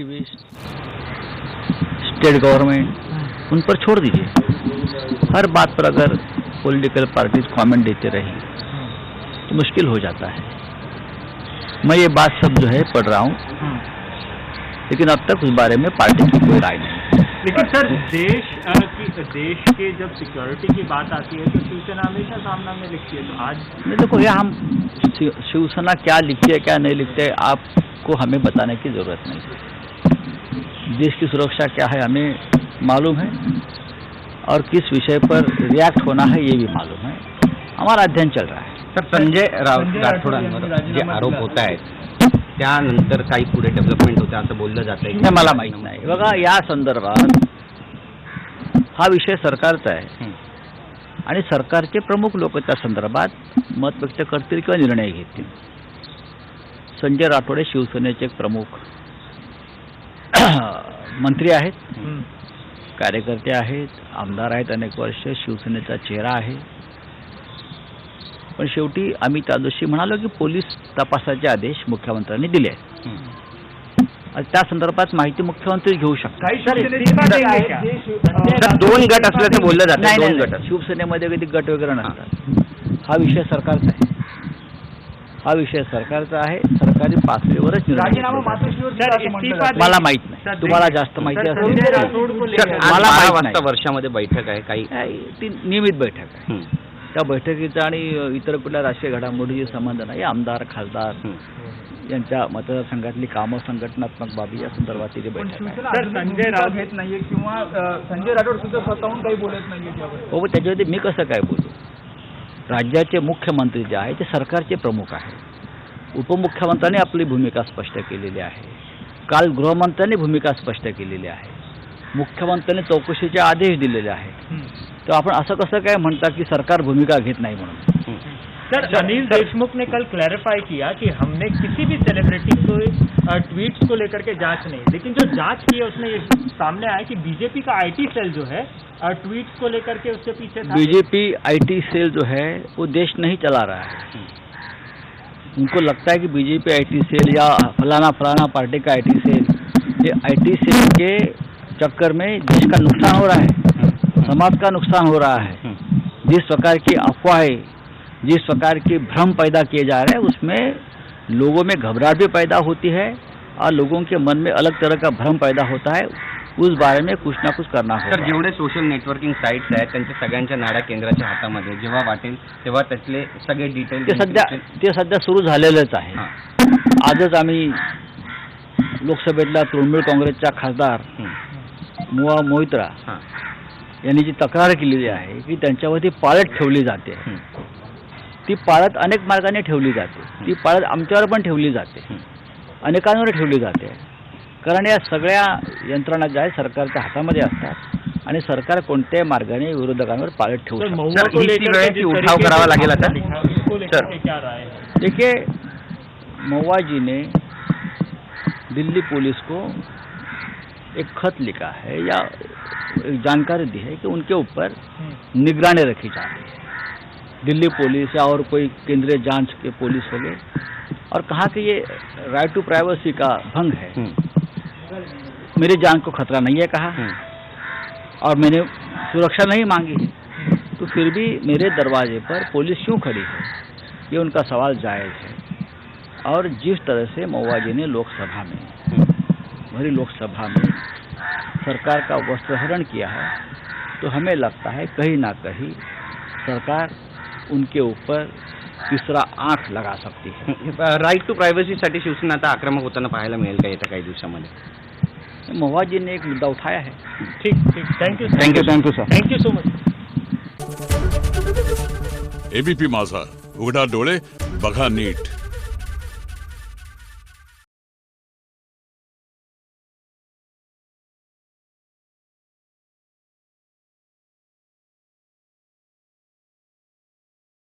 Activist, state government, उन पर छोड़ दीजिए। हर बात पर अगर पॉलिटिकल पार्टीज कमेंट देते रही तो मुश्किल हो जाता है। मैं ये बात सब जो है पढ़ रहा हूँ, लेकिन अब तक उस बारे में पार्टी की कोई राय नहीं। लेकिन सर देश के जब सिक्योरिटी की बात आती है तो शिवसेना हमेशा सामना में लिखती है। तो आज नहीं, देखो यह हम शिवसेना क्या लिखती है क्या नहीं लिखते है आपको हमें बताने की जरूरत नहीं है। देश की सुरक्षा क्या है हमें मालूम है, और किस विषय पर रिएक्ट होना है ये भी मालूम है। हमारा अध्ययन चल रहा है। तर संजय राठोडांवर जे आरोप होत आहेत त्यानंतर काही पुढे डेव्हलपमेंट होते असं बोललं जात आहे? हे मला माहित नाही। बघा, या संदर्भात हा विषय सरकारचा आहे आणि सरकारचे प्रमुख लोक त्या संदर्भात मत व्यक्त करतील किंवा निर्णय घेतील। संजय राठोडे शिवसेनेचे एक प्रमुख मंत्री आहेत, कार्यकर्ते आहेत, आमदार आहेत, अनेक वर्ष शिवसेनेचा चेहरा आहे। पण शेवटी आम्ही त्या दिवशी म्हणालो की पोलीस तपासाचे आदेश मुख्यमंत्र्यांनी दिले आहेत। त्या संदर्भात माहिती मुख्यमंत्री घेऊ शकतात। दोन गट असल्याचं बोललं जातं। दोन गट शिवसेनेमध्ये कधी गट वगैरे नसतात। हा विषय सरकारचा आहे, हा विषय सरकारचा आहे। सरकारी पातळीवरच निर्णय मला माहित नाही, तुम्हाला जास्त माहिती असेल। मला 12 वाजता वर्षामध्ये बैठक आहे, काही ती नियमित बैठक आहे। त्या बैठकीचा आणि इतर कुठल्या राजकीय घडामोडीशी संबंध नाही। आमदार खासदार यांच्या मतदारसंघातली कामं, संघटनात्मक बाबी या संदर्भातली बैठक आहे। संजय राऊत घेत नाहीये किंवा संजय राठोड सुद्धा स्वतःहून काही बोलत नाहीये हो, त्याच्यामध्ये मी कसं काय बोलू? राज्याचे मुख्यमंत्री जे आहे ते सरकारचे प्रमुख आहे। उपमुख्यमंत्र्यांनी आपली भूमिका स्पष्ट केलेली आहे। काल गृहमंत्र्यांनी भूमिका स्पष्ट केलेली आहे। मुख्यमंत्र्यांनी चौकशीचे आदेश दिलेले आहेत। तो आपण असं कसं काय म्हणता की सरकार भूमिका घेत नहीं म्हणून? सर, अनिल देशमुख ने कल क्लैरिफाई किया कि हमने किसी भी सेलिब्रिटी को ट्वीट्स को लेकर के जांच नहीं, लेकिन जो जांच की है उसमें ये सामने आया कि बीजेपी का आईटी सेल जो है ट्वीट्स को लेकर के उसके पीछे था। बीजेपी आईटी सेल जो है वो देश नहीं चला रहा है। उनको लगता है कि बीजेपी आईटी सेल या फलाना फलाना पार्टी का आईटी सेल, ये आईटी सेल के चक्कर में देश का नुकसान हो रहा है, समाज का नुकसान हो रहा है। जिस प्रकार की अफवाहें, जिस प्रकार के भ्रम पैदा किए जा रहे हैं उसमें लोगों में घबराहट भी पैदा होती है और लोगों के मन में अलग तरह का भ्रम पैदा होता है। उस बारे में कुछ ना कुछ करना होगा। तर जेवढे सोशल नेटवर्किंग साइट्स आहेत त्यांच्या सगळ्यांच्या नाड्या केंद्राच्या हातामध्ये, जेव्हा वाटेल तेव्हा त्यातले सगळे डिटेल ते सध्या सुरू झालेलंच आहे। आजच आम्ही लोकसभेतल्या तृणमूल काँग्रेसच्या खासदार मुआ मोहित्रा यांनी जी तक्रार केलेली आहे की त्यांच्यावरती पाळत ठेवली जाते, ती पाळत अनेक मार्गाने ठेवली जाते। ती पाळत आमच्यावर पण ठेवली जाते, अनेकांवर ठेवली जाते। कारण या सगळ्या यंत्रणा ज्या आहेत सरकारच्या हातामध्ये असतात आणि सरकार कोणत्याही मार्गाने विरोधकांवर पाळत ठेवू शकते। उठाव करावा लागेल आता। देखिए, महुआ जी ने दिल्ली पुलिस को एक खत लिखा है या एक जानकारी दी है कि उनके ऊपर निगरानी रखी जा रही है। दिल्ली पुलिस या और कोई केंद्रीय जांच के पुलिस हो गए, और कहा कि ये राइट टू प्राइवेसी का भंग है। मेरी जान को खतरा नहीं है कहा, और मैंने सुरक्षा नहीं मांगी है, तो फिर भी मेरे दरवाजे पर पुलिस क्यों खड़ी है? ये उनका सवाल जायज़ है। और जिस तरह से महुआ जी ने लोकसभा में, भरी लोकसभा में सरकार का वस्त्रहरण किया है, तो हमें लगता है कहीं ना कहीं सरकार उनके ऊपर तीसरा आंख लगा सकती है। राईट टू प्रायव्हसीसाठी शिवसेना आता आक्रमक होताना पाहायला मिळेल का येत्या काही दिवसामध्ये? महुआ जी ने एक मुद्दा उठाया है। ठीक, thank you sir. Thank you so much. ABP माझा, उघडा डोळे बघा नीट।